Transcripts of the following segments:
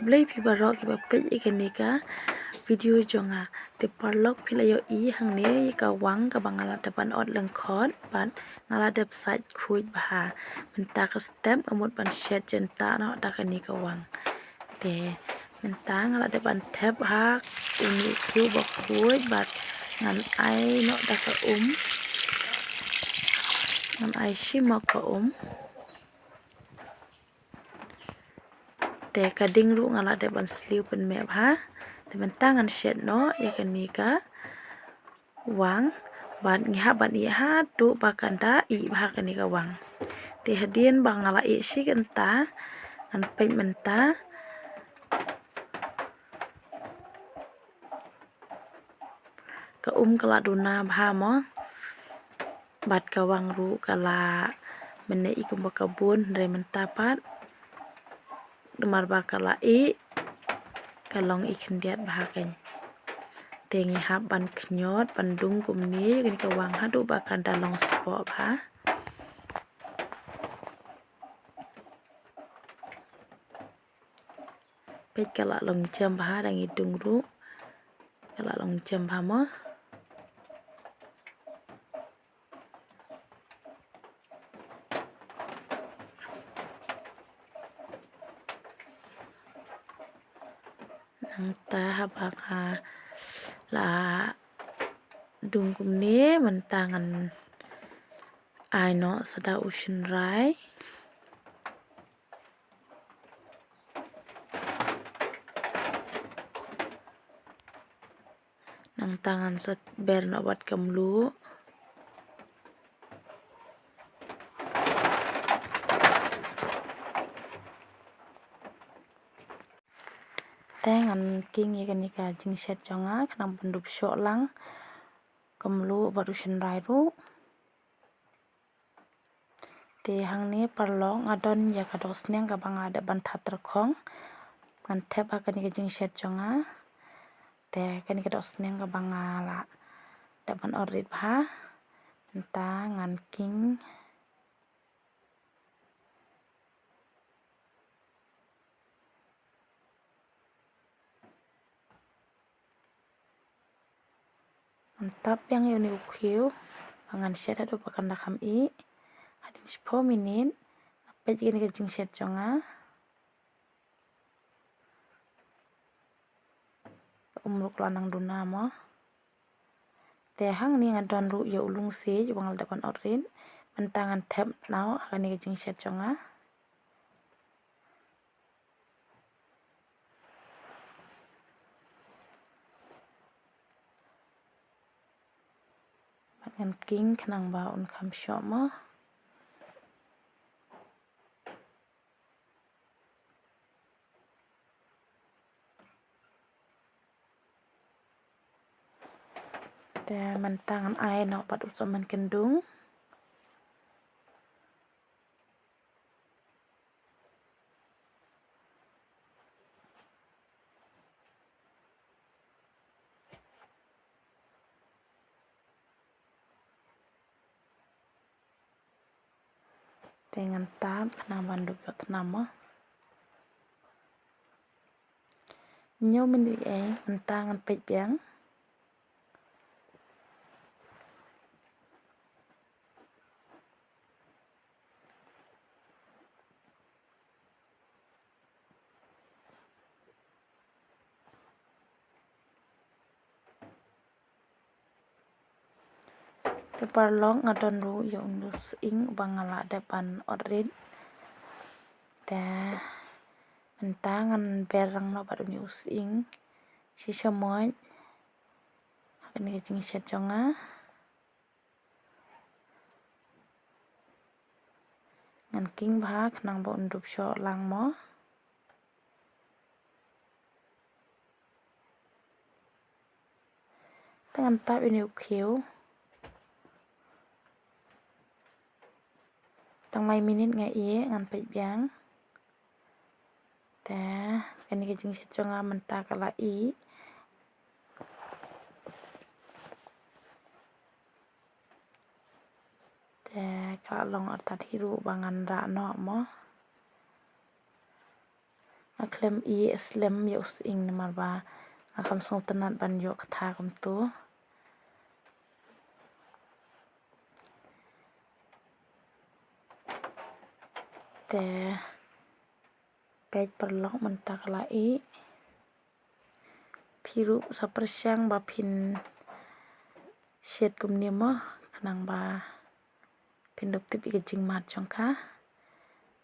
Blay pi barok ki ba pej ikani ka video jonga te parlok philayo I hangne ka wang ka bangala depan ot lengkot ban ngala dep site khuj bha menta ka step amut ban shed jenta no dakani ka wang te menta ngala depan tep ha uni kyu ba khuj bat ngan ai no daka ngan ai shimak ka te kading ru ngala depan slew pen me bha te menta ngan shed no yakani ka wang ban ngi ha tu bakanda I bha kani ka wang te hadien bangala I shi kanta an pej menta ka kala duna bha mo bat ka wang ru kala mene ikum bakabun re menta pat dumar bakala I kalong ikendiat bha kan tengi hap ban knyot bandung kumni kani ka wang hadu bakanda long spo bha pej kala long jam bha dang idung ru kala long jam bha mo nang ta habaka la dung kumni mentangan ai no sada ocean rai nang tangan sat ber no bat kamlu tengan king yakani ka jing shet jonga kanang pendup syok lang kamlu bat ocean rai ru te hang ni parlong ngadon ya kados neng ka banga ada ban thatar khong ban thep akani ka jing shet jonga te kani ka dos neng ka banga la da ban orit bha enta ngan king mantap yang yuni ukhiu pangan shet adu pakanda kham I hadin 10 menit pej kani ka jing shet jonga umruk lanang duna mo te hang ni ngadon ru ya ulung se bangal dapan orin mentangan thep nau kani ka jing shet jonga ngan king kanang ba un kham syok mo te mentangan ai no pat usaman kendung dengan tab kanang banduk yo tenam mo nyo meni mentangan pej biang te parlong ngadon ru yo nus ing bangala depan orin te mentangan berang no bat uni us ing si samoy kani ka jing shet jonga ngan king bha kanang ba undup syok lang mo tangan tap ini ukhiu tang mai minit ngai I ngan pej biang te kani ka jing shet jonga menta kala I te kala long artat hiru bangan ra no mo klem I slem ya us ing namar ba akam song tenat ban yok tha kam tu te pej perlok mentak lai phiru sapersyang ba phin shet kum niam kanang ba phin dop tip ik jing mat jong ka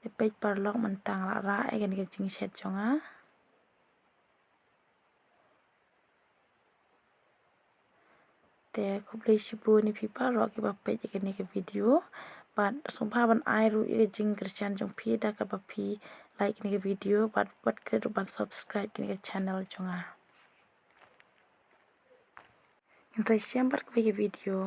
te pej perlok mentang la ra gan ke jing shet jong te kublai shibu ni pipa ro ke ba pej ke video bat sumpa ban ai ru ik jing kerjan jong phi da ka ba phi like ni video bat ke ban subscribe ke channel jong Intai siang bar ke video